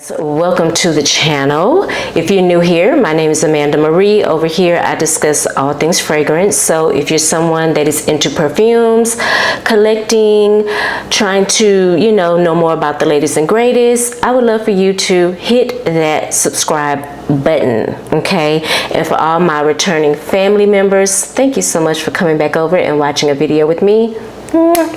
guys, welcome to the channel. If you're new here, my name is Amanda Marie. Over here I discuss all things fragrance. So if you're someone that is into perfumes, collecting, trying to know more about the latest and greatest, I would love for you to hit that subscribe button. Okay, and for all my returning family members, thank you so much for coming back over and watching a video with me.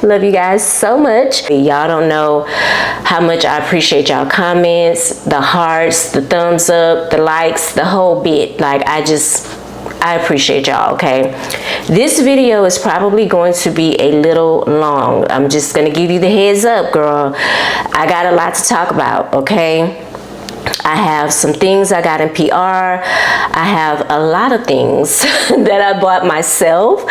Love you guys so much. Y'all don't know how much I appreciate y'all comments, the hearts, the thumbs up, the likes, the whole bit. Like I appreciate y'all. Okay, this video is probably going to be a little long. I'm just gonna give you the heads up, girl. I got a lot to talk about. Okay, I have some things I got in PR. I have a lot of things that I bought myself.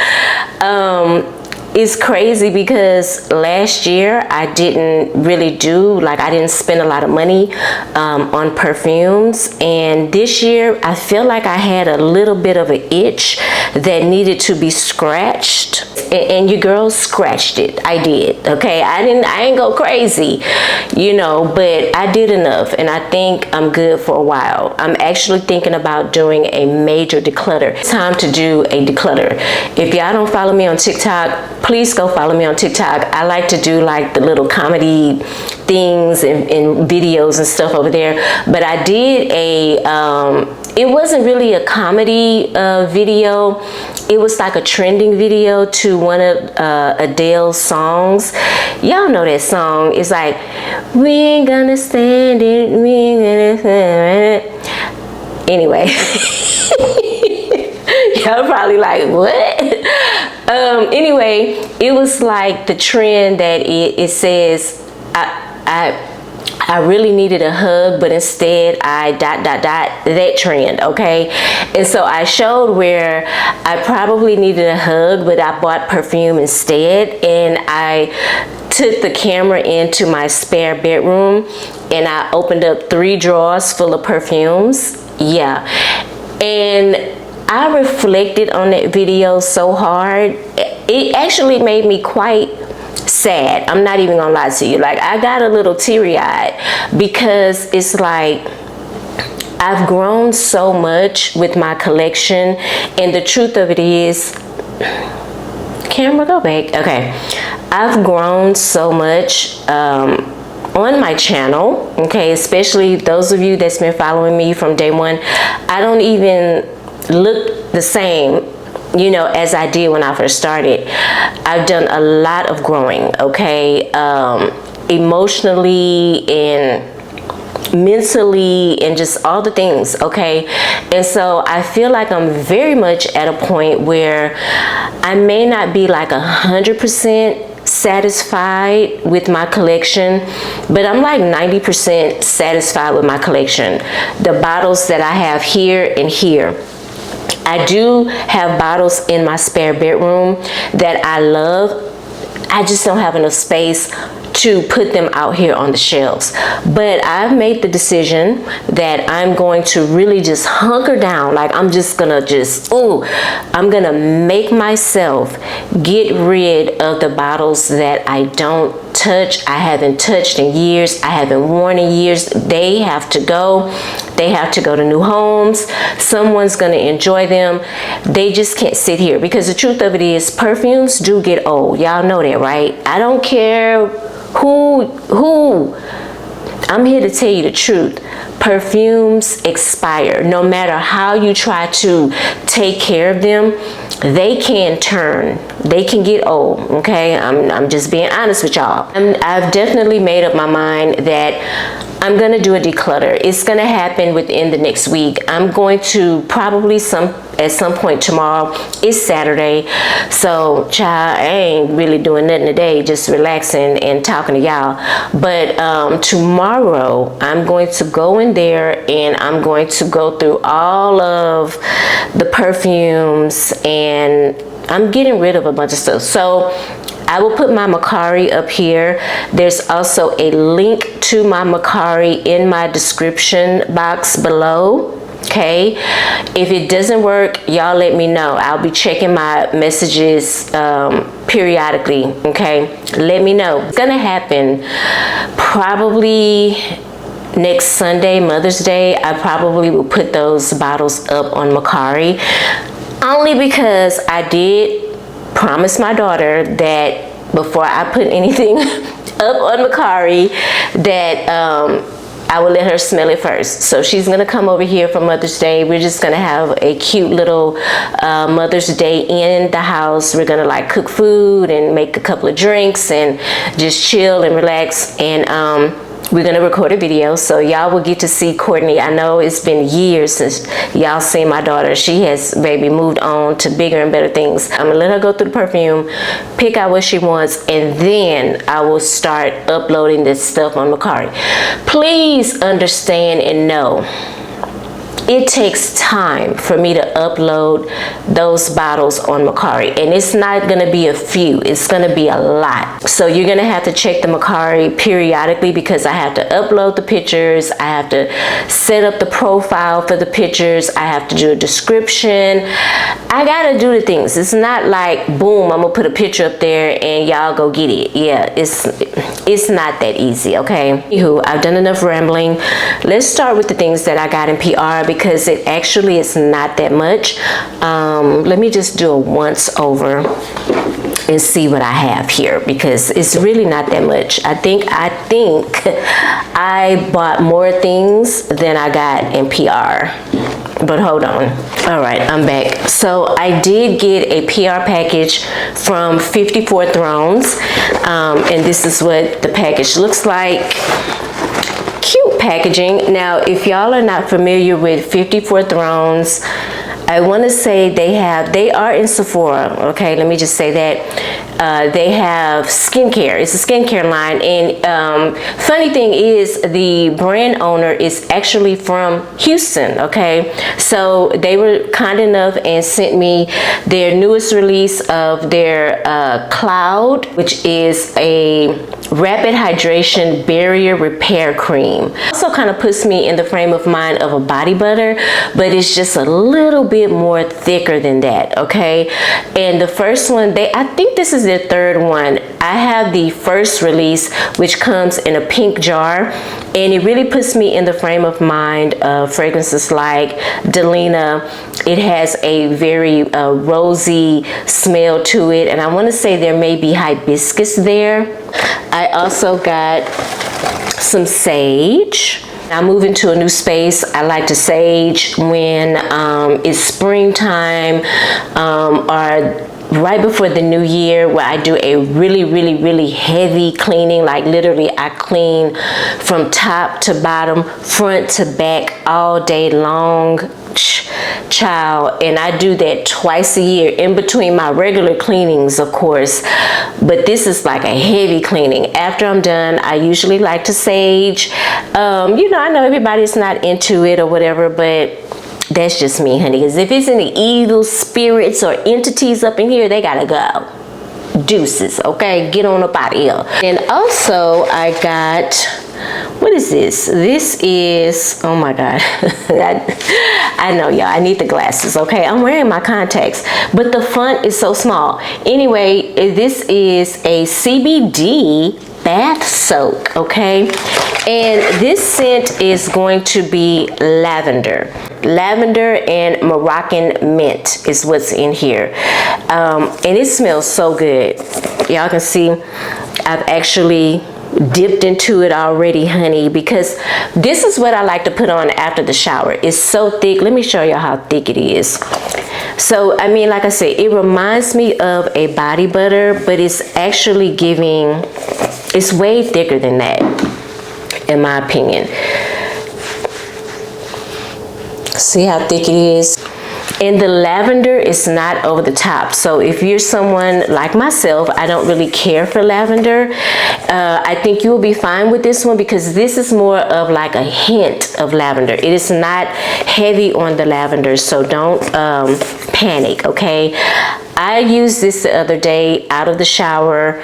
It's crazy because last year I didn't really I didn't spend a lot of money on perfumes, and this year I feel like I had a little bit of an itch that needed to be scratched, and your girl scratched it. I did. Okay, I ain't go crazy, but I did enough, and I think I'm good for a while. I'm actually thinking about doing a major declutter. Time to do a declutter. If y'all don't follow me on TikTok, please go follow me on TikTok. I like to do like the little comedy things and videos and stuff over there. But I did it wasn't really a comedy video. It was like a trending video to one of Adele's songs. Y'all know that song. It's like, we ain't gonna stand it, we ain't gonna stand it. Anyway. Y'all probably like, what? Anyway, it was like the trend that it says, I really needed a hug, but instead I ... that trend. Okay, and so I showed where I probably needed a hug, but I bought perfume instead, and I took the camera into my spare bedroom and I opened up 3 drawers full of perfumes. Yeah, and I reflected on that video so hard. It actually made me quite sad. I'm not even gonna lie to you. Like, I got a little teary-eyed because it's like I've grown so much with my collection, and the truth of it is, camera, go back. Okay, I've grown so much on my channel. Okay, especially those of you that's been following me from day one. I don't even look the same as I did when I first started. I've done a lot of growing, okay, emotionally and mentally and just all the things, okay. And so I feel like I'm very much at a point where I may not be like 100% satisfied with my collection, but I'm like 90% satisfied with my collection. The bottles that I have here and here. I do have bottles in my spare bedroom that I love. I just don't have enough space to put them out here on the shelves. But I've made the decision that I'm going to really just hunker down. Like, I'm just gonna I'm gonna make myself get rid of the bottles that I don't touch. I haven't touched in years. I haven't worn in years. They have to go. They have to go to new homes. Someone's gonna enjoy them. They just can't sit here, because the truth of it is, perfumes do get old. Y'all know that, right? I don't care who. I'm here to tell you the truth. Perfumes expire. No matter how you try to take care of them, they can turn. They can get old. Okay, I'm just being honest with y'all. I've definitely made up my mind that I'm gonna do a declutter. It's gonna happen within the next week. I'm going to probably at some point tomorrow. It's Saturday, so child, I ain't really doing nothing today, just relaxing and talking to y'all. But tomorrow I'm going to go in there and I'm going to go through all of the perfumes, and I'm getting rid of a bunch of stuff. So I will put my Macari up here. There's also a link to my Macari in my description box below. Okay, if it doesn't work, y'all let me know. I'll be checking my messages periodically. Okay, let me know. It's gonna happen probably next Sunday, Mother's Day, I probably will put those bottles up on Mercari, only because I did promise my daughter that before I put anything up on Mercari that I will let her smell it first. So she's gonna come over here for Mother's Day. We're just gonna have a cute little Mother's Day in the house. We're gonna like cook food and make a couple of drinks and just chill and relax. And we're gonna record a video, so y'all will get to see Courtney. I know it's been years since y'all seen my daughter. She has, baby, moved on to bigger and better things. I'm gonna let her go through the perfume, pick out what she wants, and then I will start uploading this stuff on Mercari. Please understand and know, it takes time for me to upload those bottles on Mercari, and it's not gonna be a few, it's gonna be a lot. So you're gonna have to check the Mercari periodically, because I have to upload the pictures, I have to set up the profile for the pictures, I have to do a description. I gotta do the things. It's not like boom, I'm gonna put a picture up there and y'all go get it. Yeah, it's not that easy, okay? Anywho, I've done enough rambling. Let's start with the things that I got in PR, because it actually is not that much. Let me just do a once over and see what I have here, because it's really not that much. I think I bought more things than I got in PR. But hold on. All right, I'm back. So I did get a PR package from 54 Thrones, and this is what the package looks like. Cute packaging. Now, if y'all are not familiar with 54 Thrones, I want to say they are in Sephora. Okay, let me just say that they have skincare. It's a skincare line, and funny thing is, the brand owner is actually from Houston. Okay, so they were kind enough and sent me their newest release of their Cloud, which is a rapid hydration barrier repair cream. Also kind of puts me in the frame of mind of a body butter, but it's just a little bit more thicker than that. Okay, and the first one, I think this is their third one. I have the first release, which comes in a pink jar, and it really puts me in the frame of mind of fragrances like Delina. It has a very rosy smell to it, and I want to say there may be hibiscus there. I also got some sage. I move into a new space. I like to sage when it's springtime or right before the new year, where I do a really heavy cleaning. Like literally I clean from top to bottom, front to back, all day long, child. And I do that twice a year in between my regular cleanings, of course, but this is like a heavy cleaning. After I'm done, I usually like to sage. You know, I know everybody's not into it or whatever, but that's just me, honey, because if it's any evil spirits or entities up in here, they gotta go. Deuces, okay? Get on up out of here. And also, I got, what is this? This is, oh my God. I know, y'all, I need the glasses, okay? I'm wearing my contacts, but the font is so small. Anyway, this is a CBD bath soak, okay? And this scent is going to be lavender. Lavender and Moroccan mint is what's in here. And it smells so good. Y'all can see I've actually dipped into it already, honey, because this is what I like to put on after the shower. It's so thick. Let me show y'all how thick it is. So, I mean, like I said, it reminds me of a body butter, but it's actually giving, it's way thicker than that, in my opinion. See how thick it is? And the lavender is not over the top. So if you're someone like myself, I don't really care for lavender. I think you'll be fine with this one, because this is more of like a hint of lavender. It is not heavy on the lavender, so don't panic, okay? I used this the other day out of the shower,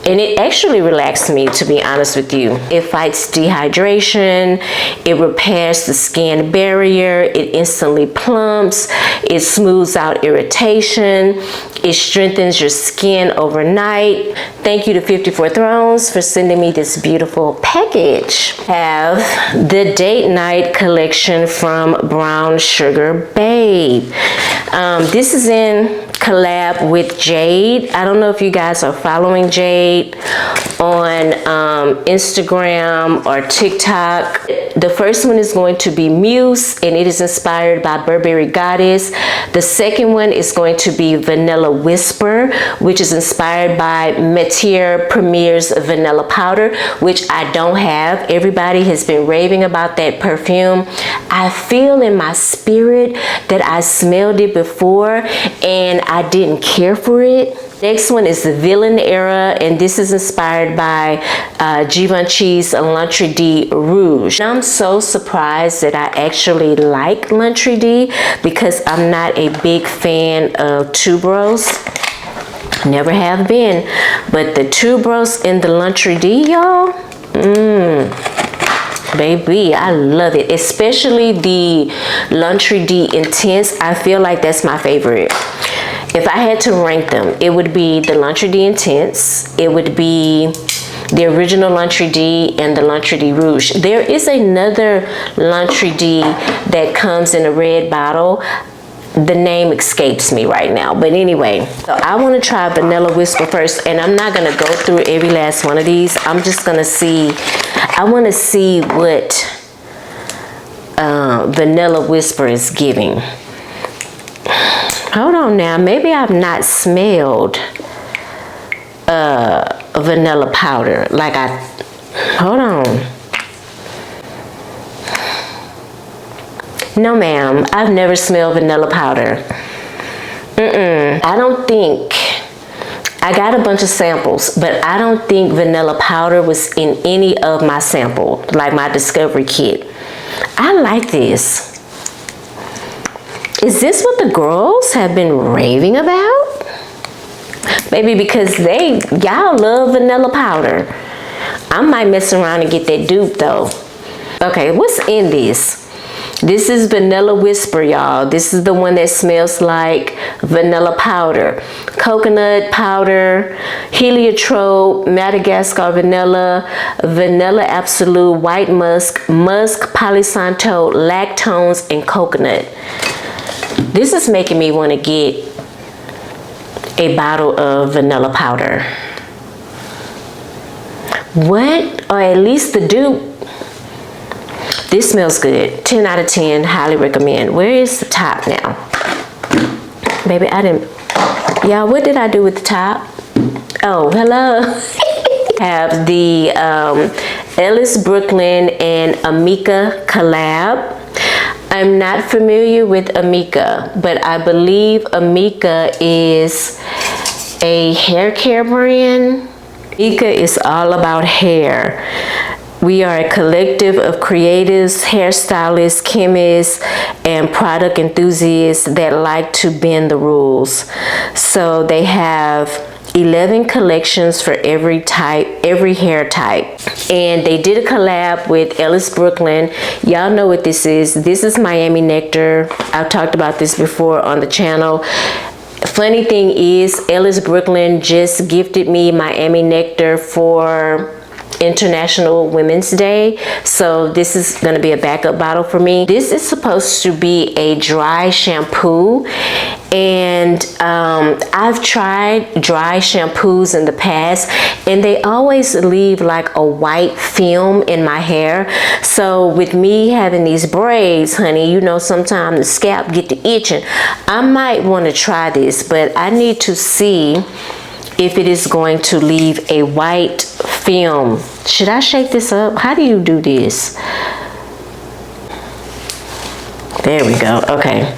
and it actually relaxed me, to be honest with you. It fights dehydration, it repairs the skin barrier, it instantly plumps, it smooths out irritation, It strengthens your skin overnight. Thank you to 54 Thrones for sending me this beautiful package. Have the date night collection from Brown Sugar Babe. This is in collab with Jade. I don't know if you guys are following Jade on Instagram or TikTok. The first one is going to be Muse, and it is inspired by Burberry Goddess. The second one is going to be Vanilla Whisper, which is inspired by Metier Premier's Vanilla Powder, which I don't have. Everybody has been raving about that perfume. I feel in my spirit that I smelled it before and I didn't care for it. Next one is the Villain Era, and this is inspired by Givenchy's L'Entrée de Rouge. I'm so surprised that I actually like L'Entrée de because I'm not a big fan of tuberose. Never have been, but the tuberose in the L'Entrée de, y'all, baby, I love it. Especially the L'Entrée de Intense. I feel like that's my favorite. If I had to rank them, it would be the L'Entrée de Intense, it would be the original L'Entrée de, and the L'Entrée de Rouge. There is another L'Entrée de that comes in a red bottle. The name escapes me right now, but anyway, so I want to try Vanilla Whisper first, and I'm not going to go through every last one of these. I'm just going to see, I want to see what Vanilla Whisper is giving. Hold on now, maybe I've not smelled vanilla powder like hold on. No ma'am, I've never smelled vanilla powder. I don't think, I got a bunch of samples, but I don't think vanilla powder was in any of my sample, like my discovery kit. I like this. Is this what the girls have been raving about? Maybe because y'all love vanilla powder. I might mess around and get that dupe though. Okay, what's in this? This is Vanilla Whisper, y'all. This is the one that smells like vanilla powder. Coconut powder, heliotrope, Madagascar vanilla, vanilla absolute, white musk, musk, Palo Santo, lactones, and coconut. This is making me want to get a bottle of vanilla powder. What? Or at least the dupe. This smells good. 10 out of 10. Highly recommend. Where is the top now? Baby, I didn't. Y'all, what did I do with the top? Oh, hello. Have the Ellis Brooklyn and Amika collab. I'm not familiar with Amika, but I believe Amika is a hair care brand. Amika is all about hair. We are a collective of creatives, hairstylists, chemists, and product enthusiasts that like to bend the rules. So they have 11 collections for every type, every hair type. And they did a collab with Ellis Brooklyn. Y'all know what this is. This is Miami Nectar. I've talked about this before on the channel. Funny thing is, Ellis Brooklyn just gifted me Miami Nectar for International Women's Day, so this is going to be a backup bottle for me. This is supposed to be a dry shampoo, and I've tried dry shampoos in the past and they always leave like a white film in my hair. So with me having these braids, honey, you know, sometimes the scalp get to itching. I might want to try this, but I need to see if it is going to leave a white film. Should I shake this up? How do you do this? There we go. Okay.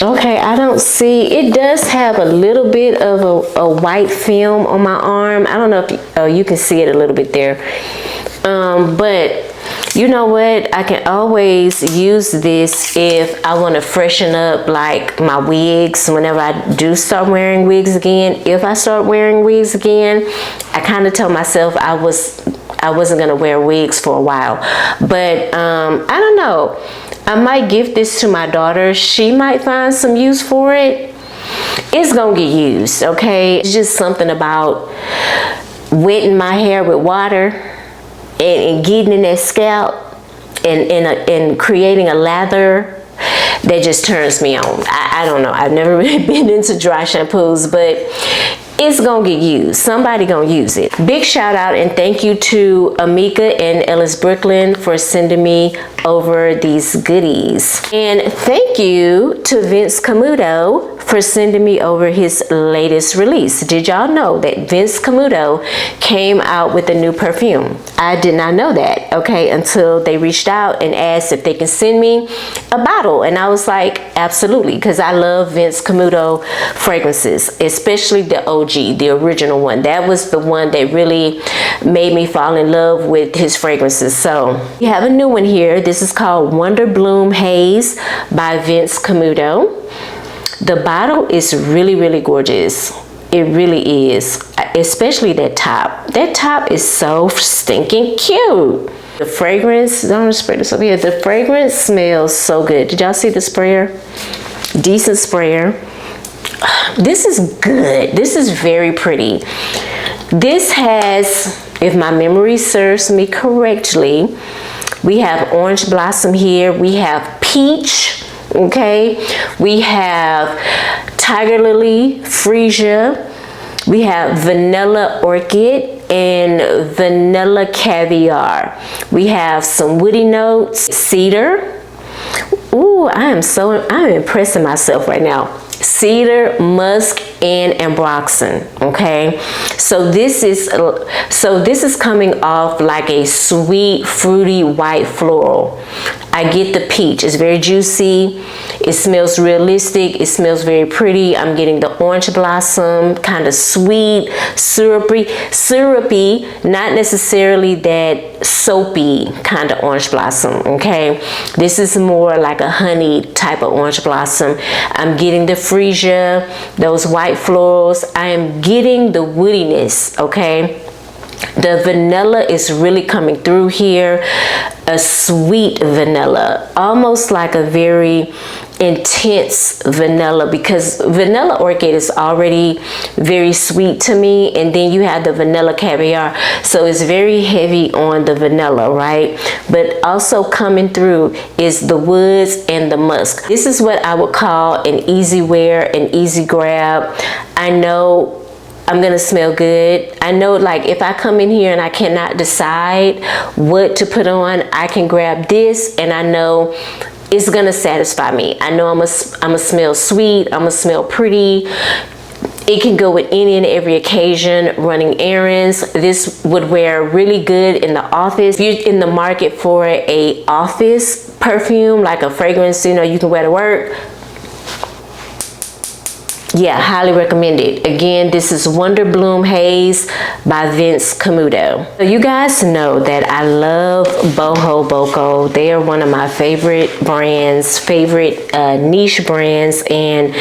Okay, I don't see. It does have a little bit of a white film on my arm. I don't know if you can see it a little bit there. But you know what? I can always use this if I want to freshen up like my wigs whenever I do start wearing wigs again. If I start wearing wigs again, I kind of tell myself I wasn't going to wear wigs for a while. But I don't know. I might gift this to my daughter. She might find some use for it. It's gonna get used, okay? It's just something about wetting my hair with water and getting in that scalp and creating a lather that just turns me on. I don't know. I've never really been into dry shampoos, but it's gonna get used. Somebody gonna use it. Big shout out and thank you to Amika and Ellis Brooklyn for sending me over these goodies. And thank you to Vince Camuto for sending me over his latest release. Did y'all know that Vince Camuto came out with a new perfume? I did not know that, okay, until they reached out and asked if they can send me a bottle. And I was like, absolutely, because I love Vince Camuto fragrances, especially the OG, the original one. That was the one that really made me fall in love with his fragrances. So we have a new one here. This is called Wonderbloom Haze by Vince Camuto. The bottle is really, really gorgeous. It really is, especially that top. That top is so stinking cute. The fragrance, I'm gonna spray this over here. The fragrance smells so good. Did y'all see the sprayer? Decent sprayer. This is good. This is very pretty. This has, if my memory serves me correctly, we have orange blossom here. We have peach, okay? We have tiger lily, freesia. We have vanilla orchid and vanilla caviar. We have some woody notes, cedar. Ooh, I'm impressing myself right now. Cedar, musk, and ambroxan. Okay, so this is coming off like a sweet, fruity, white floral. I get the peach. It's very juicy. It smells realistic. It smells very pretty. I'm getting the orange blossom, kind of sweet, syrupy, not necessarily that soapy kind of orange blossom, okay? This is more like a honey type of orange blossom. I'm getting the freesia, those white florals. I am getting the woodiness, okay? The vanilla is really coming through here. A sweet vanilla, almost like a very intense vanilla, because vanilla orchid is already very sweet to me, and then you have the vanilla caviar, so it's very heavy on the vanilla, right? But also coming through is the woods and the musk. This is what I would call an easy wear, an easy grab. I know I'm gonna smell good. I know, like, if I come in here and I cannot decide what to put on, I can grab this and I know it's gonna satisfy me. I know I'm gonna smell sweet, I'm gonna smell pretty. It can go with any and every occasion, running errands. This would wear really good in the office. If you're in the market for a office perfume, like a fragrance, you know, you can wear to work, yeah, highly recommend it. Again, this is Wonderbloom Haze by Vince Camuto. So you guys know that I love Bohoboco. They are one of my favorite brands, favorite niche brands, and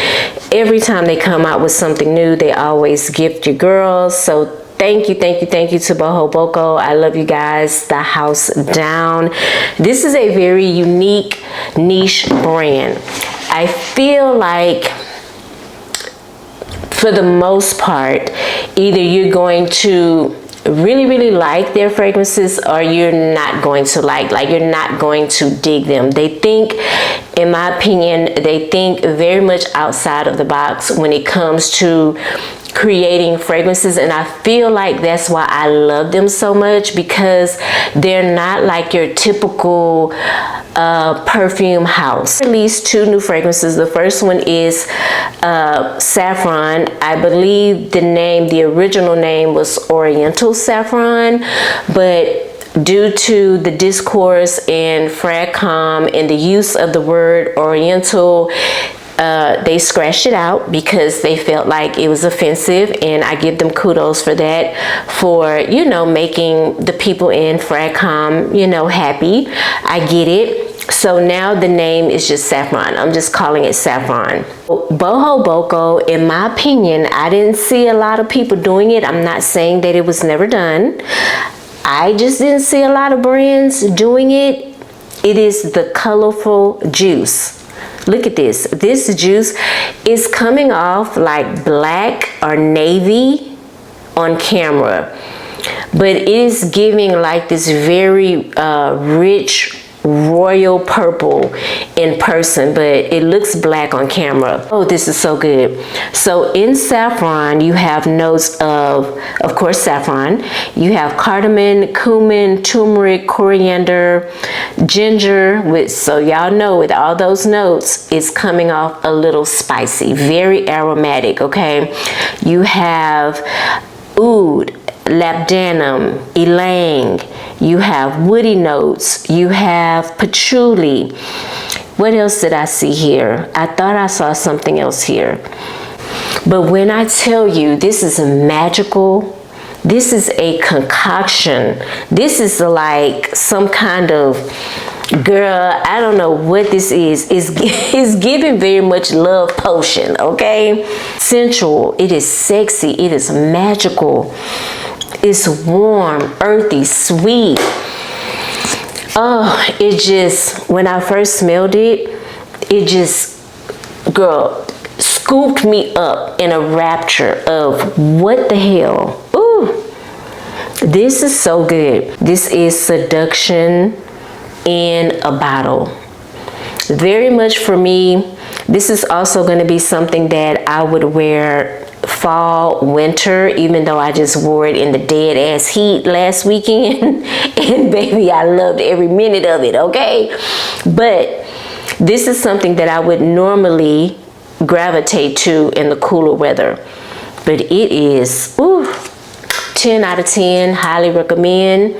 every time they come out with something new, they always gift your girls. So thank you to Bohoboco. I love you guys. The house down. This is a very unique niche brand. I feel like, for the most part, either you're going to really like their fragrances or you're not going to like you're not going to dig them. They think, in my opinion, they think very much outside of the box when it comes to creating fragrances, and I feel like that's why I love them so much, because they're not like your typical perfume house. Released 2 new fragrances. The first one is Saffron. I believe the original name was Oriental Saffron, but due to the discourse in Fragcom and the use of the word Oriental, they scratched it out because they felt like it was offensive, and I give them kudos for that, for, you know, making the people in Fragcom, you know, happy. I get it. So now the name is just Saffron. I'm just calling it Saffron. Bohoboco, in my opinion, I didn't see a lot of people doing it. I'm not saying that it was never done. I just didn't see a lot of brands doing it. It is the colorful juice. Look at this. This juice is coming off like black or navy on camera, but it is giving like this very rich royal purple in person, but it looks black on camera. Oh, this is so good. So in Saffron, you have notes of course, saffron. You have cardamom, cumin, turmeric, coriander, ginger. So y'all know with all those notes, it's coming off a little spicy, very aromatic, okay? You have oud, labdanum, ylang. You have woody notes. You have patchouli. What else did I see here? I thought I saw something else here. But when I tell you this is magical, this is a concoction. This is like some kind of, girl, I don't know what this is. It's giving very much love potion, okay? Sensual. It is sexy. It is magical. It's warm, earthy, sweet. Oh, it just, when I first smelled it, it just, girl, scooped me up in a rapture of what the hell. Ooh, this is so good. This is seduction in a bottle. Very much for me. This is also going to be something that I would wear fall, winter, even though I just wore it in the dead ass heat last weekend. And baby, I loved every minute of it, okay? But this is something that I would normally gravitate to in the cooler weather. But it is, ooh, 10 out of 10, highly recommend.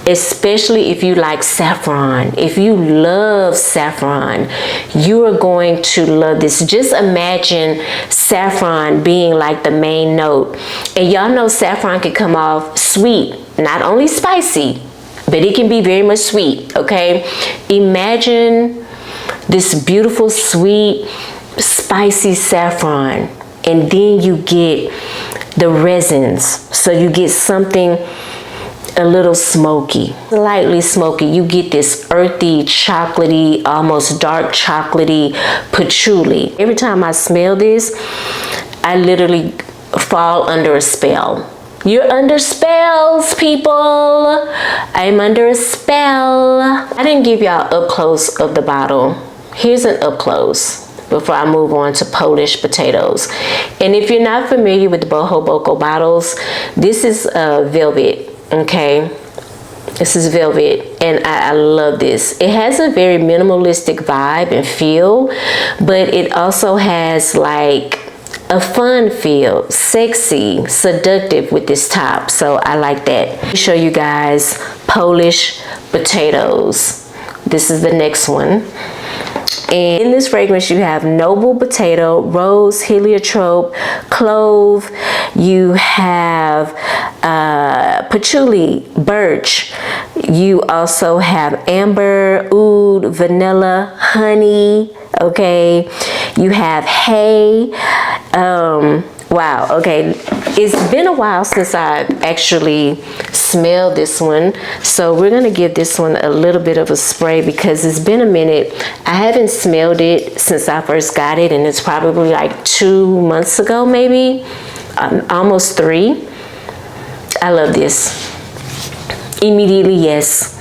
Especially if you like saffron. If you love saffron, you are going to love this. Just imagine saffron being like the main note. And y'all know saffron can come off sweet, not only spicy, but it can be very much sweet, okay? Imagine this beautiful, sweet, spicy saffron, and then you get the resins. So you get something a little smoky, lightly smoky. You get this earthy, chocolatey, almost dark chocolatey patchouli. Every time I smell this, I literally fall under a spell. You're under spells, people. I'm under a spell. I didn't give y'all up close of the bottle. Here's an up close before I move on to Polish potatoes. And if you're not familiar with the Bohoboco bottles, this is velvet. Okay, this is velvet, and I love this. It has a very minimalistic vibe and feel, but it also has like a fun feel, sexy, seductive with this top. So I like that. Let me show you guys Polish potatoes. This is the next one. And in this fragrance, you have noble potato, rose, heliotrope, clove. You have patchouli, birch. You also have amber, oud, vanilla, honey. Okay. You have hay. Wow. Okay. It's been a while since I actually smelled this one, so we're gonna give this one a little bit of a spray because it's been a minute. I haven't smelled it since I first got it, and it's probably like 2 months ago, maybe almost 3. I love this. Immediately, yes.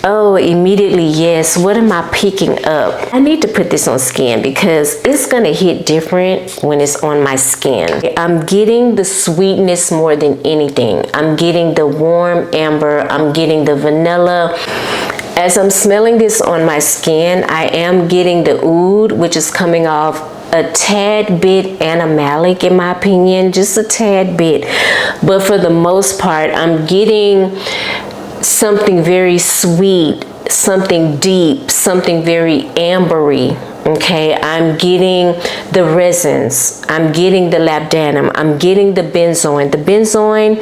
Oh, immediately, yes. What am I picking up? I need to put this on skin because it's gonna hit different when it's on my skin. I'm getting the sweetness more than anything. I'm getting the warm amber. I'm getting the vanilla. As I'm smelling this on my skin, I am getting the oud, which is coming off a tad bit animalic in my opinion, just a tad bit. But for the most part, I'm getting something very sweet, something deep, something very ambery. Okay, I'm getting the resins, I'm getting the labdanum, I'm getting the benzoin. The benzoin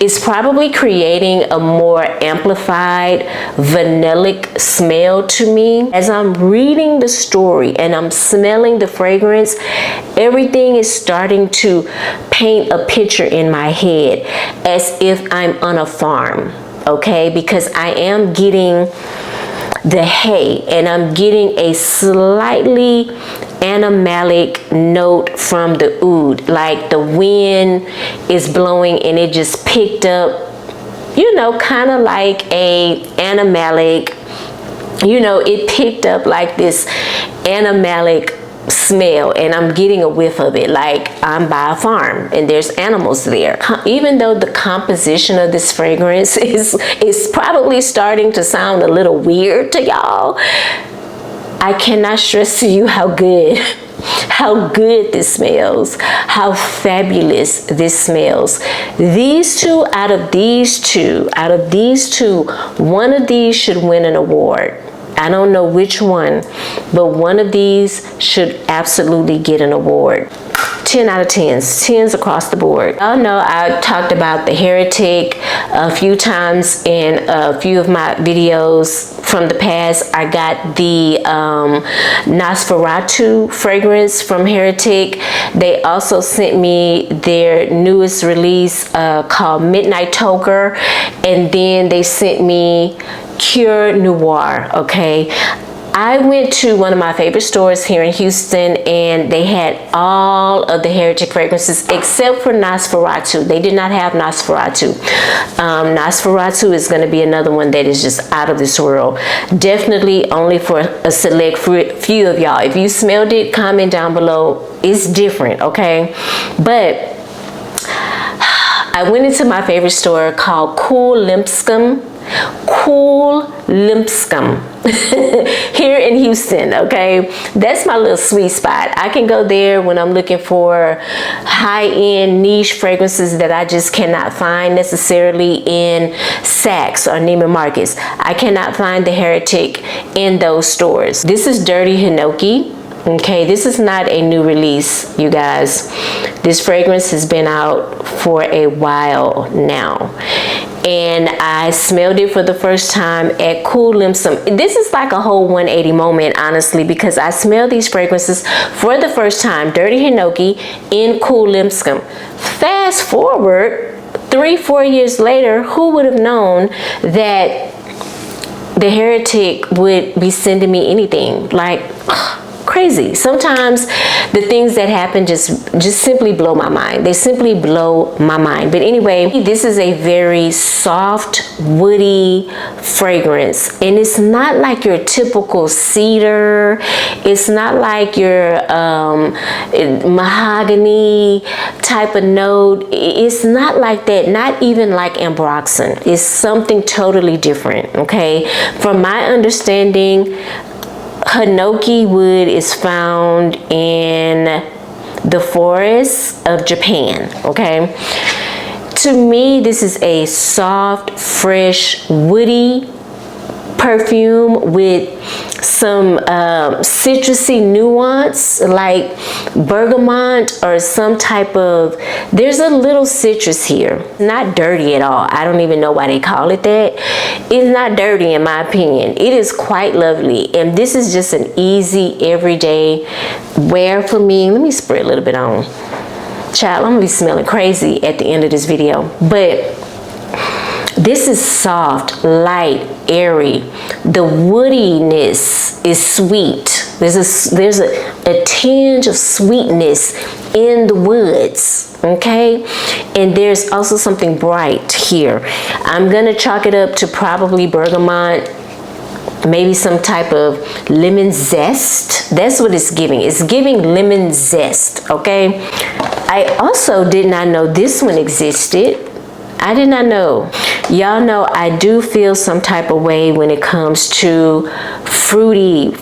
is probably creating a more amplified vanillic smell to me. As I'm reading the story and I'm smelling the fragrance, everything is starting to paint a picture in my head as if I'm on a farm. okay? Because I am getting the hay, and I'm getting a slightly animalic note from the oud, like the wind is blowing and it just picked up, you know, kind of like a animalic, you know, it picked up like this animalic smell, and I'm getting a whiff of it like I'm by a farm and there's animals there. Even though the composition of this fragrance is probably starting to sound a little weird to y'all, I cannot stress to you how good this smells, how fabulous this smells. These two, out of these two, one of these should win an award. I don't know which one, but one of these should absolutely get an award. 10 out of 10s across the board. Y'all know I talked about the Heretic a few times in a few of my videos from the past. I got the Nosferatu fragrance from Heretic. They also sent me their newest release called Midnight Toker, and then they sent me Cure Noir, okay? I went to one of my favorite stores here in Houston, and they had all of the Heretic fragrances except for Nosferatu. They did not have Nosferatu. Nosferatu is going to be another one that is just out of this world. Definitely only for a select few of y'all. If you smelled it, comment down below. It's different, okay? But I went into my favorite store called Cool Limpscomb here in Houston, okay? That's my little sweet spot. I can go there when I'm looking for high-end niche fragrances that I just cannot find necessarily in Saks or Neiman Marcus. I cannot find the Heretic in those stores. This is Dirty Hinoki. Okay, this is not a new release, you guys. This fragrance has been out for a while now, and I smelled it for the first time at Cool Limpscomb. This is like a whole 180 moment, honestly, because I smelled these fragrances for the first time, Dirty Hinoki, in Cool Limpscomb. Fast forward 3-4 years later, who would have known that the Heretic would be sending me anything? Like, crazy. Sometimes the things that happen just simply blow my mind. They simply blow my mind. But anyway, this is a very soft, woody fragrance, and it's not like your typical cedar. It's not like your mahogany type of note. It's not like that. Not even like ambroxan. It's something totally different, okay? From my understanding, Hinoki wood is found in the forests of Japan, okay? To me, this is a soft, fresh, woody perfume with some citrusy nuance, like bergamot or some type of, there's a little citrus here. Not dirty at all. I don't even know why they call it that. It's not dirty in my opinion. It is quite lovely, and this is just an easy everyday wear for me. Let me spray a little bit on. Child, I'm gonna be smelling crazy at the end of this video, but this is soft, light, airy. The woodiness is sweet. There's a tinge of sweetness in the woods, okay? And there's also something bright here. I'm gonna chalk it up to probably bergamot, maybe some type of lemon zest. That's what it's giving. It's giving lemon zest, okay? I also did not know this one existed. I did not know. Y'all know I do feel some type of way when it comes to fruity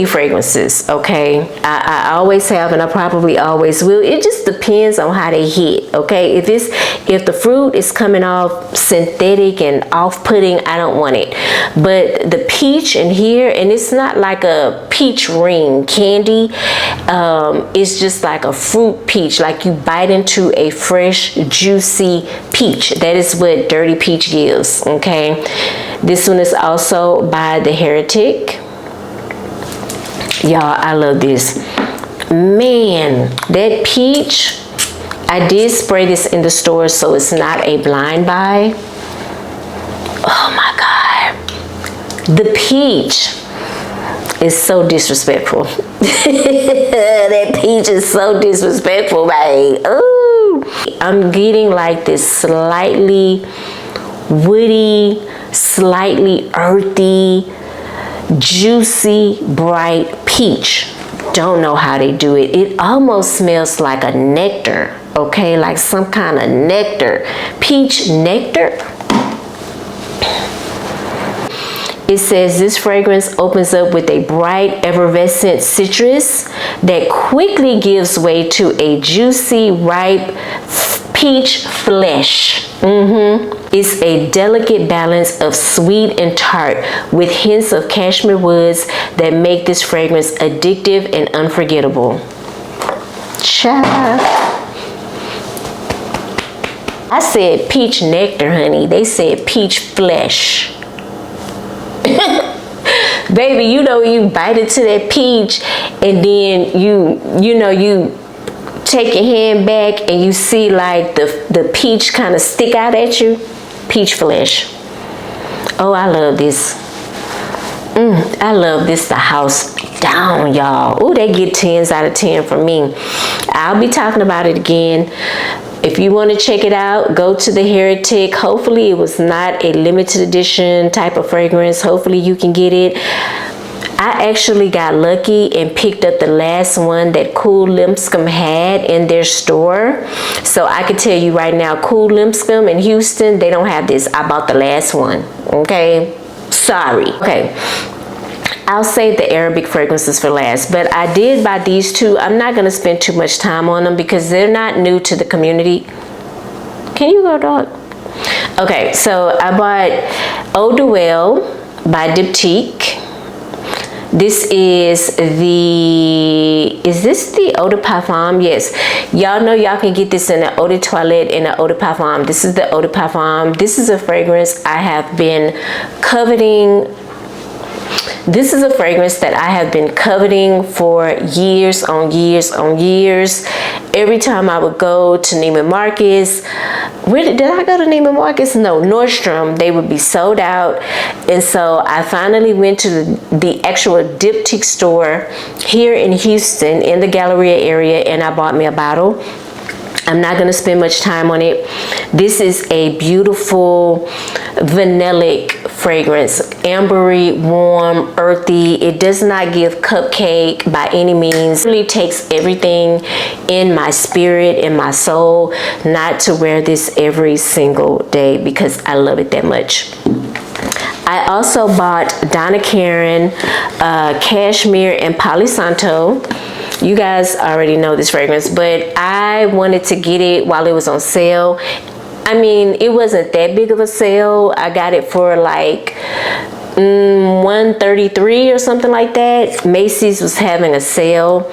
fragrances, okay? I always have, and I probably always will. It just depends on how they hit, okay? If the fruit is coming off synthetic and off-putting, I don't want it. But the peach in here, and it's not like a peach ring candy, it's just like a fruit peach, like you bite into a fresh, juicy peach. That is what Dirty Peach gives, okay? This one is also by the Heretic. Y'all, I love this. Man, that peach, I did spray this in the store, so it's not a blind buy. Oh my God. The peach is so disrespectful. That peach is so disrespectful, babe. Ooh. I'm getting like this slightly woody, slightly earthy, juicy, bright peach. Don't know how they do it. It almost smells like a nectar, okay? Like some kind of nectar. Peach nectar. It says this fragrance opens up with a bright, effervescent citrus that quickly gives way to a juicy, ripe peach flesh. It's a delicate balance of sweet and tart with hints of cashmere woods that make this fragrance addictive and unforgettable. Child. I said peach nectar, honey. They said peach flesh. Baby, you know, you bite into that peach and then you take your hand back and you see like the peach kind of stick out at you. Peach flesh. Oh, I love this. I love this the house down, y'all. Oh, they get 10s out of 10 from me. I'll be talking about it again. If you want to check it out, go to the Heretic. Hopefully it was not a limited edition type of fragrance. Hopefully you can get it. I actually got lucky and picked up the last one that Cool Lipscomb had in their store. So I can tell you right now, Cool Lipscomb in Houston, they don't have this. I bought the last one, okay? Sorry. Okay. I'll save the Arabic fragrances for last, but I did buy these two. I'm not going to spend too much time on them because they're not new to the community. Can you go, dog? Okay, so I bought Eau Duelle by Diptyque. This is this the Eau de Parfum? Yes. Y'all know y'all can get this in the Eau de Toilette and the Eau de Parfum. This is the Eau de Parfum. This is a fragrance I have been coveting. This is a fragrance that I have been coveting for years on years on years. Every time I would go to Neiman Marcus, did I go to Neiman Marcus? No, Nordstrom, they would be sold out. And so I finally went to the actual Diptyque store here in Houston in the Galleria area and I bought me a bottle. I'm not going to spend much time on it. This is a beautiful vanillic fragrance. Ambery, warm, earthy. It does not give cupcake by any means. It really takes everything in my spirit, in my soul, not to wear this every single day because I love it that much. I also bought Donna Karan, Cashmere, and Palo Santo. You guys already know this fragrance, but I wanted to get it while it was on sale. I mean, it wasn't that big of a sale. I got it for like $133 or something like that. Macy's was having a sale,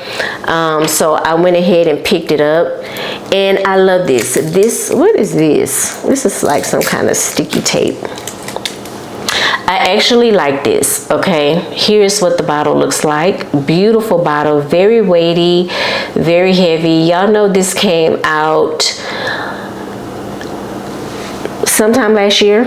so I went ahead and picked it up. And I love this. What is this? This is like some kind of sticky tape. I actually like this, okay? Here's what the bottle looks like. Beautiful bottle, very weighty, very heavy. Y'all know this came out sometime last year,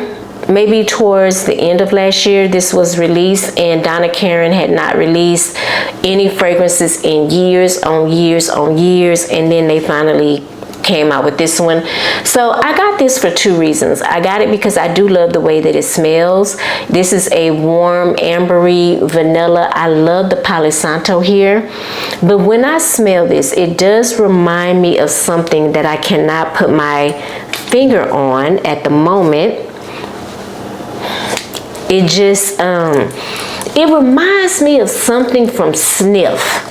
maybe towards the end of last year. This was released and Donna Karan had not released any fragrances in years on years on years, and then they finally came out with this one. So I got this for two reasons. I got it because I do love the way that it smells. This is a warm ambery vanilla. I love the Palo Santo here, but when I smell this, it does remind me of something that I cannot put my finger on at the moment. It just it reminds me of something from Sniff.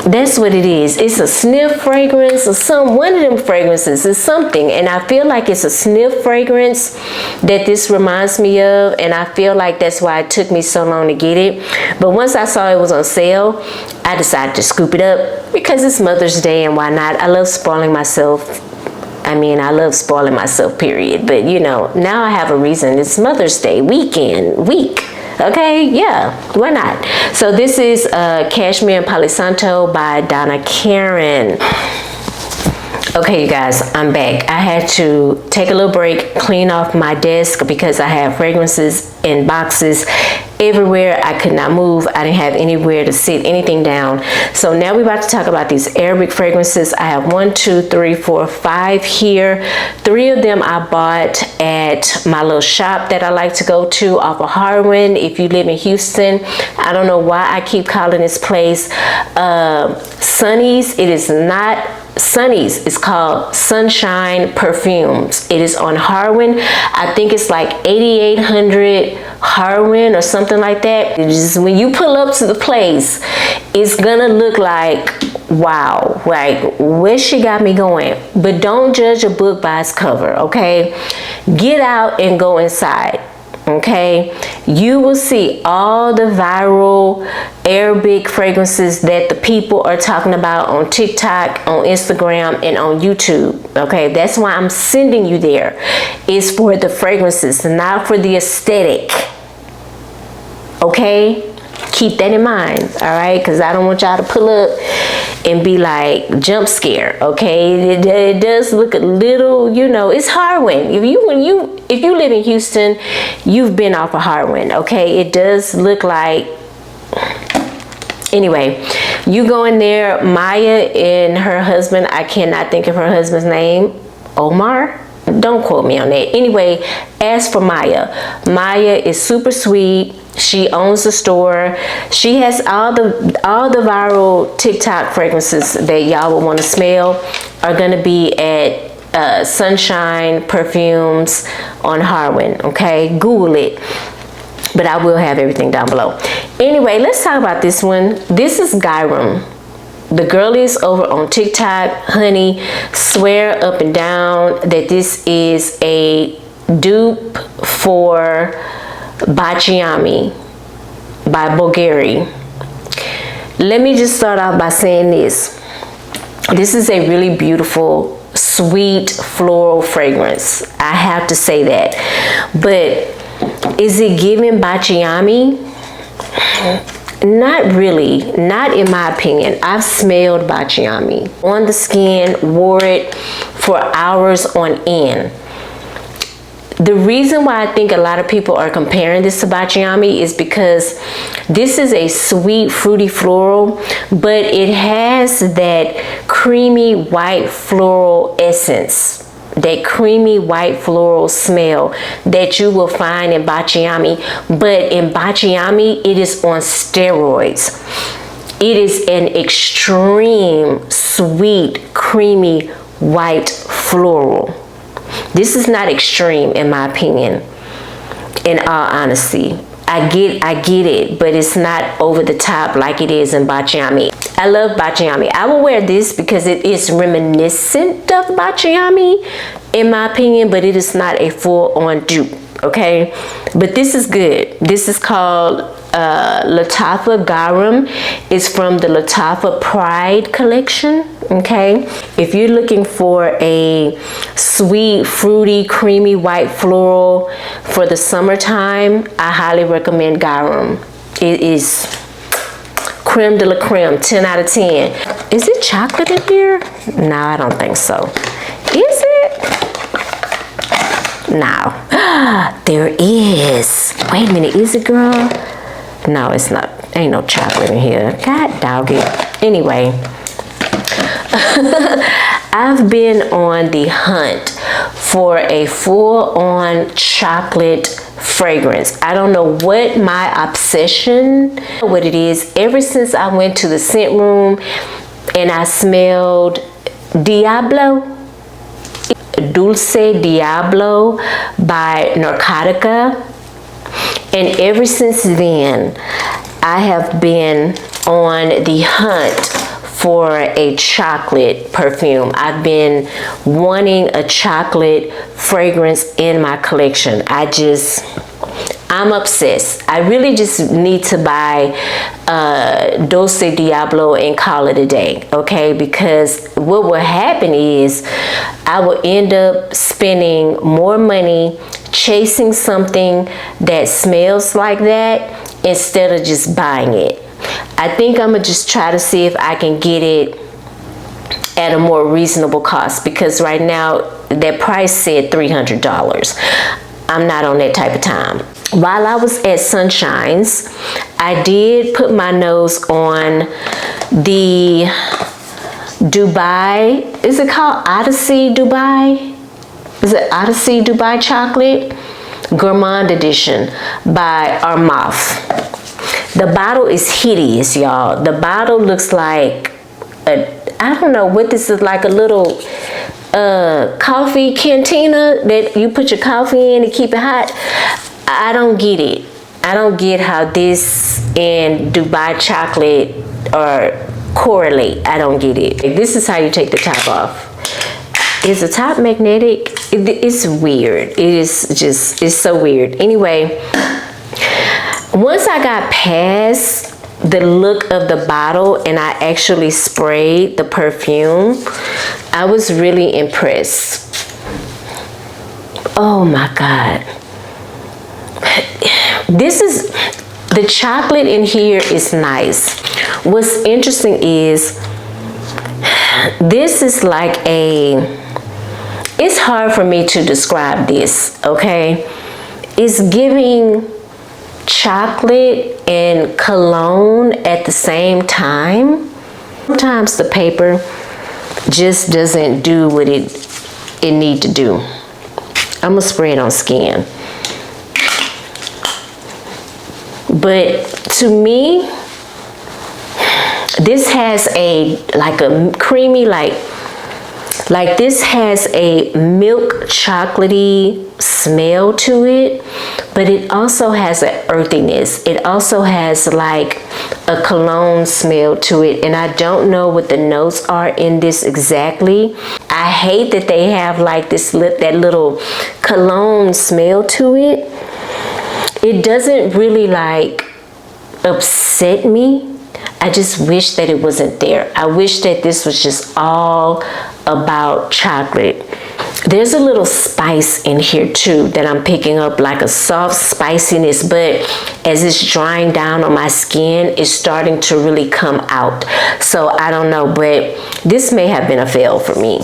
That's what it is. It's a Sniff fragrance or one of them fragrances. It's something, and I feel like it's a Sniff fragrance that this reminds me of, and I feel like that's why it took me so long to get it. But once I saw it was on sale, I decided to scoop it up because it's Mother's Day, and why not? I love spoiling myself. I mean, I love spoiling myself, period. But you know, now I have a reason. It's Mother's Day week. Okay, yeah, why not? So this is Cashmere and Palo Santo by Donna Karan. Okay, you guys, I'm back. I had to take a little break, clean off my desk because I have fragrances in boxes everywhere. I could not move. I didn't have anywhere to sit anything down. So now we're about to talk about these Arabic fragrances. I have 1, 2, 3, 4, 5 here. 3 of them I bought at my little shop that I like to go to off of Harwin. If you live in Houston, I don't know why I keep calling this place Sunny's. It is not Sunny's. It's called Sunshine Perfumes. It is on Harwin. I think it's like 8800 Harwin or something like that. It is, when you pull up to the place, it's gonna look like, wow, like where she got me going. But don't judge a book by its cover, okay? Get out and go inside. Okay, you will see all the viral Arabic fragrances that the people are talking about on TikTok, on Instagram, and on YouTube. Okay, that's why I'm sending you there. It's for the fragrances, not for the aesthetic. Okay, keep that in mind. All right, because I don't want y'all to pull up and be like jump scare. Okay, it does look a little, you know, it's Harwin. If you live in Houston, you've been off of Harwin. Okay, it does look like. Anyway, you go in there. Maya and her husband, I cannot think of her husband's name. Omar. Don't quote me on that. Anyway, as for Maya, Maya is super sweet. She owns the store. She has all the viral TikTok fragrances that y'all would want to smell are gonna be at Sunshine Perfumes on Harwin. Okay, Google it. But I will have everything down below. Anyway, let's talk about this one. This is Gharam. The girlies over on TikTok, honey, swear up and down that this is a dupe for Bacciami by Bulgari. Let me just start off by saying this. This is a really beautiful, sweet floral fragrance. I have to say that. But is it giving Bacciami? Not really, not in my opinion. I've smelled Bacciami on the skin, wore it for hours on end. The reason why I think a lot of people are comparing this to Bacciami is because this is a sweet, fruity floral, but it has that creamy white floral essence. That creamy white floral smell that you will find in Bacciami, but in Bacciami it is on steroids. It is an extreme sweet creamy white floral. This is not extreme in my opinion, in all honesty. I get it, but it's not over the top like it is in Bacciami. I love Bacciami. I will wear this because it is reminiscent of Bacciami, in my opinion, but it is not a full-on dupe, okay? But this is good. This is called Lattafa Gharam. It's from the Lattafa Pride collection, okay? If you're looking for a sweet, fruity, creamy white floral for the summertime, I highly recommend Gharam. It is creme de la creme, 10 out of 10. Is it chocolate in here? No, I don't think so. Is it? No. There is. Wait a minute, is it, girl? No, it's not. Ain't no chocolate in here. God dog it. Anyway, I've been on the hunt for a full-on chocolate fragrance. I don't know what my obsession, what it is. Ever since I went to the scent room and I smelled Diablo, Dulce Diablo by Narcotica, and ever since then I have been on the hunt for a chocolate perfume. I've been wanting a chocolate fragrance in my collection. I'm obsessed. I really just need to buy Dulce Diablo and call it a day, okay? Because what will happen is I will end up spending more money chasing something that smells like that instead of just buying it. I think I'm gonna just try to see if I can get it at a more reasonable cost, because right now that price said $300. I'm not on that type of time. While I was at Sunshine's, I did put my nose on the Dubai, is it called Odyssey Dubai? Is it Odyssey Dubai Chocolate? Gourmand Edition by Armaf. The bottle is hideous, y'all. The bottle looks like I don't know what this is, like a little coffee cantina that you put your coffee in to keep it hot. I don't get it. I don't get how this and Dubai chocolate are correlate. I don't get it. This is how you take the top off. Is the top magnetic? It's weird. It's so weird. Anyway, once I got past the look of the bottle and I actually sprayed the perfume, I was really impressed. Oh my God. The chocolate in here is nice. What's interesting is this is like it's hard for me to describe this, okay? It's giving chocolate and cologne at the same time. Sometimes the paper just doesn't do what it need to do. I'm gonna spray it on skin. But to me, this has a creamy, like this has a milk chocolatey smell to it, but it also has an earthiness. It also has like a cologne smell to it, and I don't know what the notes are in this exactly. I hate that they have like that little cologne smell to it. It doesn't really like upset me. I just wish that it wasn't there. I wish that this was just all about chocolate. There's a little spice in here too that I'm picking up, like a soft spiciness, but as it's drying down on my skin, it's starting to really come out. So I don't know, but this may have been a fail for me.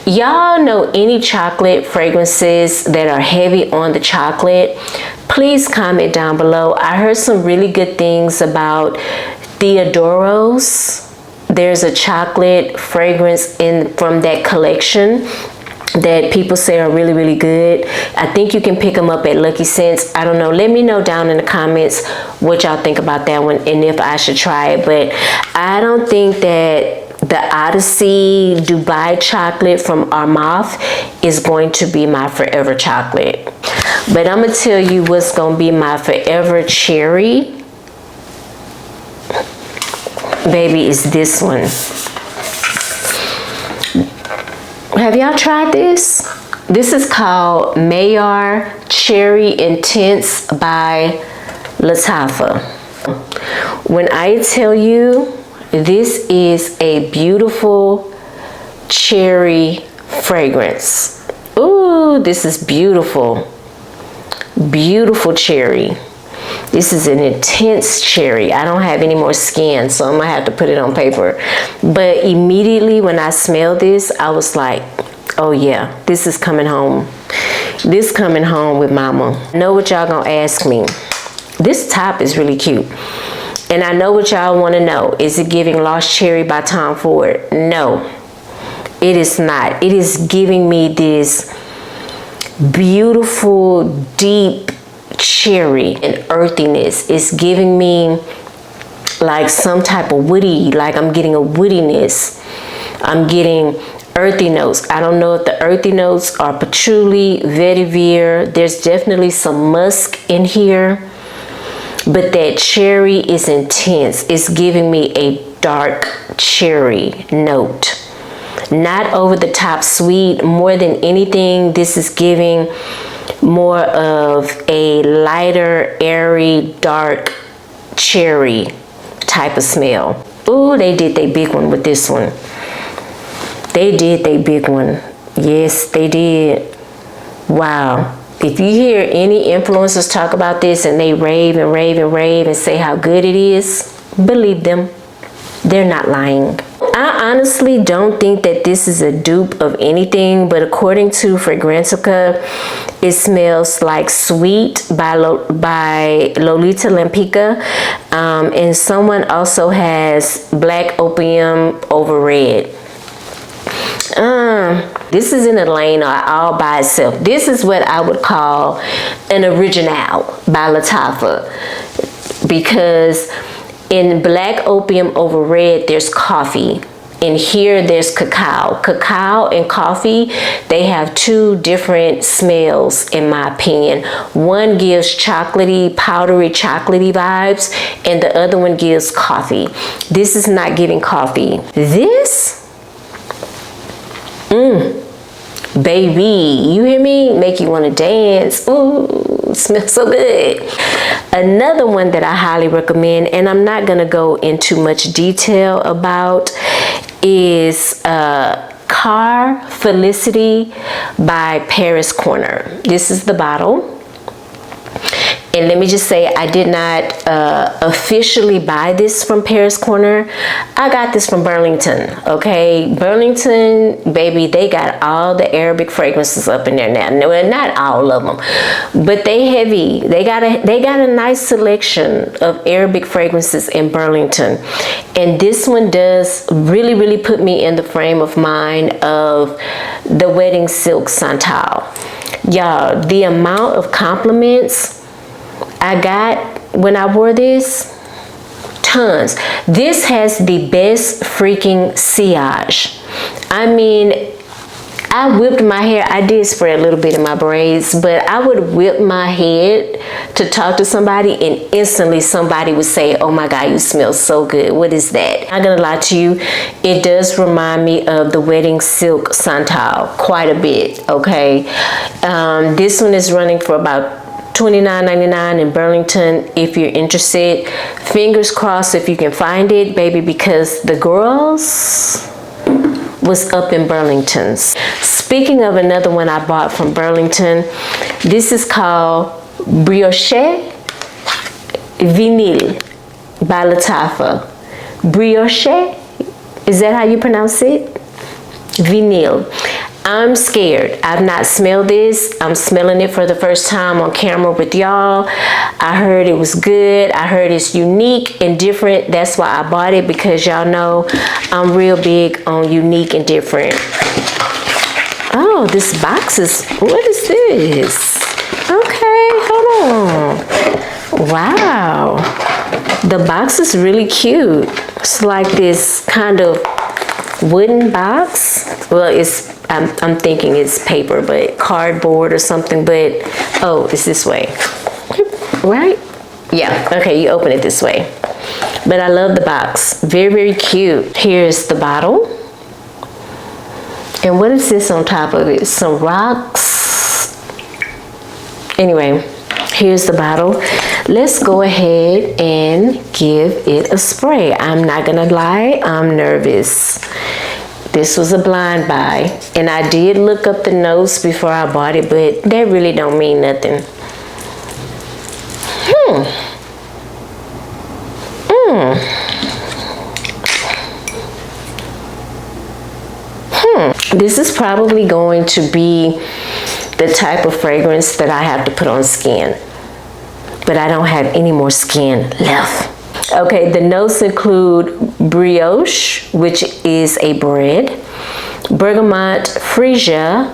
Y'all know any chocolate fragrances that are heavy on the chocolate? Please comment down below. I heard some really good things about Theodoros. There's a chocolate fragrance from that collection that people say are really, really good. I think you can pick them up at Lucky Scents. I don't know. Let me know down in the comments what y'all think about that one and if I should try it. But I don't think that the Odyssey Dubai chocolate from Armaf is going to be my forever chocolate. But I'm going to tell you what's going to be my forever cherry. Baby, is this one. Have y'all tried this? This is called Mayar Cherry Intense by Lattafa. When I tell you, this is a beautiful cherry fragrance. Ooh, this is beautiful. Beautiful cherry. This is an intense cherry. I don't have any more skin, so I'm gonna have to put it on paper. But immediately when I smelled this, I was like, oh yeah, this is coming home. This coming home with mama. I know what y'all gonna ask me. This top is really cute. And I know what y'all wanna know. Is it giving Lost Cherry by Tom Ford? No, it is not. It is giving me this beautiful, deep cherry and earthiness. It's giving me like some type of woody, like I'm getting a woodiness. I'm getting earthy notes. I don't know if the earthy notes are patchouli, vetiver. There's definitely some musk in here, but that cherry is intense. It's giving me a dark cherry note. Not over the top sweet. More than anything, this is giving more of a lighter, airy, dark cherry type of smell. Ooh, they did their big one with this one. They did their big one. Yes, they did. Wow. If you hear any influencers talk about this and they rave and rave and rave and say how good it is, believe them. They're not lying. I honestly don't think that this is a dupe of anything, but according to Fragrantica, it smells like Sweet by Lolita Lampica, and someone also has Black Opium over Red. This is in a lane all by itself. This is what I would call an original by Lattatfa, because in Black Opium over Red, there's coffee. And here there's cacao. Cacao and coffee, they have two different smells in my opinion. One gives chocolatey, powdery chocolatey vibes, and the other one gives coffee. This is not giving coffee. This, baby, you hear me? Make you want to dance. Ooh, smells so good. Another one that I highly recommend, and I'm not going to go into much detail about, is Corner Felicity by Paris Corner. This is the bottle. And let me just say, I did not officially buy this from Paris Corner. I got this from Burlington, okay? Burlington, baby, they got all the Arabic fragrances up in there now. No, not all of them, but they heavy. They got a nice selection of Arabic fragrances in Burlington. And this one does really, really put me in the frame of mind of the Wedding Silk Santal. Y'all, the amount of compliments I got when I wore this, tons. This has the best freaking sillage. I mean, I whipped my hair. I did spray a little bit in my braids, but I would whip my head to talk to somebody, and instantly somebody would say, oh my God, you smell so good. What is that? I'm not gonna lie to you, it does remind me of the Wedding Silk Santal quite a bit, okay? This one is running for about $29.99 in Burlington if you're interested. Fingers crossed if you can find it, baby, because the girls was up in Burlington's. Speaking of another one I bought from Burlington, this is called Brioche Vinyl by Lattatfa. Brioche, is that how you pronounce it? Vinyl. I'm scared. I've not smelled this. I'm smelling it for the first time on camera with y'all. I heard it was good. I heard it's unique and different. That's why I bought it, because y'all know I'm real big on unique and different. Oh, this box is, what is this? Okay, hold on. Wow. The box is really cute. It's like this kind of wooden box. Well, I'm thinking it's paper, but cardboard or something, but oh, it's this way, right? Yeah, okay, you open it this way. But I love the box, very, very cute. Here's the bottle. And what is this on top of it? Some rocks. Anyway, here's the bottle. Let's go ahead and give it a spray. I'm not gonna lie, I'm nervous. This was a blind buy, and I did look up the notes before I bought it, but that really don't mean nothing. This is probably going to be the type of fragrance that I have to put on skin, but I don't have any more skin left. Okay, the notes include brioche, which is a bread, bergamot, freesia,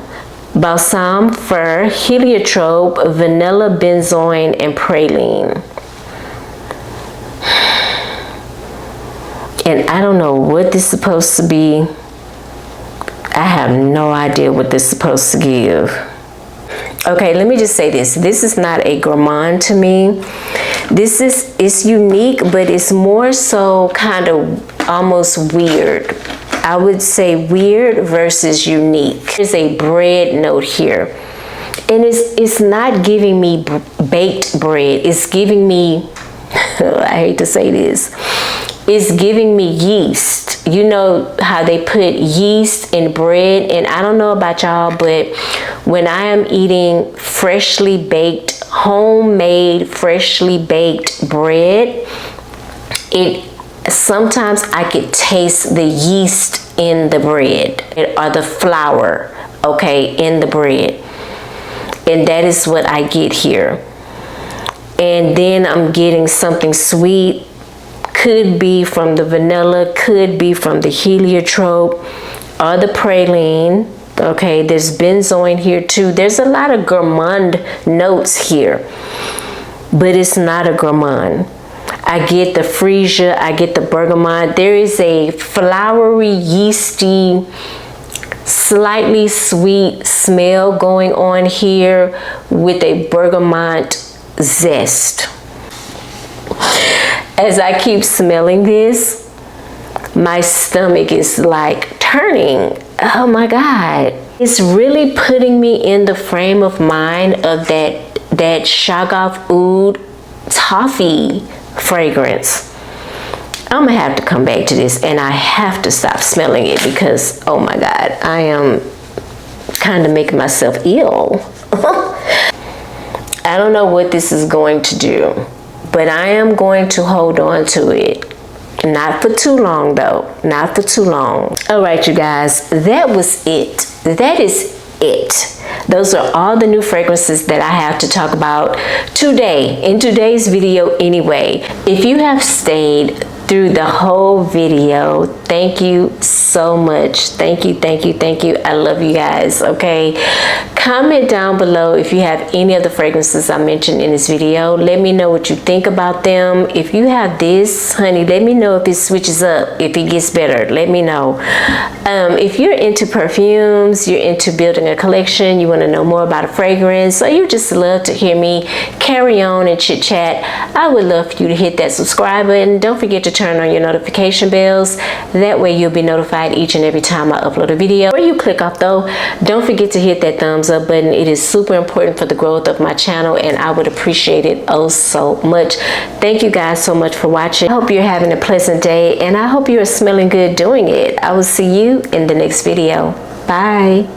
balsam fir, heliotrope, vanilla benzoin, and praline. And I don't know what this is supposed to be. I have no idea what this is supposed to give. Okay, let me just say this. This is not a gourmand to me. It's unique, but it's more so kind of almost weird. I would say weird versus unique. There's a bread note here. And it's not giving me baked bread. It's giving me, I hate to say this, it's giving me yeast. You know how they put yeast in bread, and I don't know about y'all, but when I am eating freshly baked, homemade, freshly baked bread, it Sometimes I could taste the yeast in the bread or the flour, okay, in the bread. And that is what I get here. And then I'm getting something sweet. Could be from the vanilla, could be from the heliotrope or the praline. Okay, there's benzoin here too. There's a lot of gourmand notes here, but it's not a gourmand. I get the freesia, I get the bergamot. There is a flowery, yeasty, slightly sweet smell going on here with a bergamot zest. As I keep smelling this, my stomach is like turning. Oh my God. It's really putting me in the frame of mind of that Shaggoth Oud toffee fragrance. I'm gonna have to come back to this, and I have to stop smelling it because, oh my God, I am kind of making myself ill. I don't know what this is going to do, but I am going to hold on to it. Not for too long though, not for too long. All right, you guys, that was it. That is it. Those are all the new fragrances that I have to talk about today, in today's video anyway. If you have stayed through the whole video, thank you so much. Thank you, thank you, thank you. I love you guys, okay? Comment down below if you have any of the fragrances I mentioned in this video. Let me know what you think about them. If you have this, honey, let me know if it switches up, if it gets better. Let me know. If you're into perfumes, you're into building a collection, you want to know more about a fragrance, or you just love to hear me carry on and chit chat, I would love for you to hit that subscribe button. Don't forget to turn on your notification bells. That way you'll be notified each and every time I upload a video. Before you click off though, don't forget to hit that thumbs up button. It is super important for the growth of my channel, and I would appreciate it oh so much. Thank you guys so much for watching. I hope you're having a pleasant day, and I hope you are smelling good doing it. I will see you in the next video. Bye.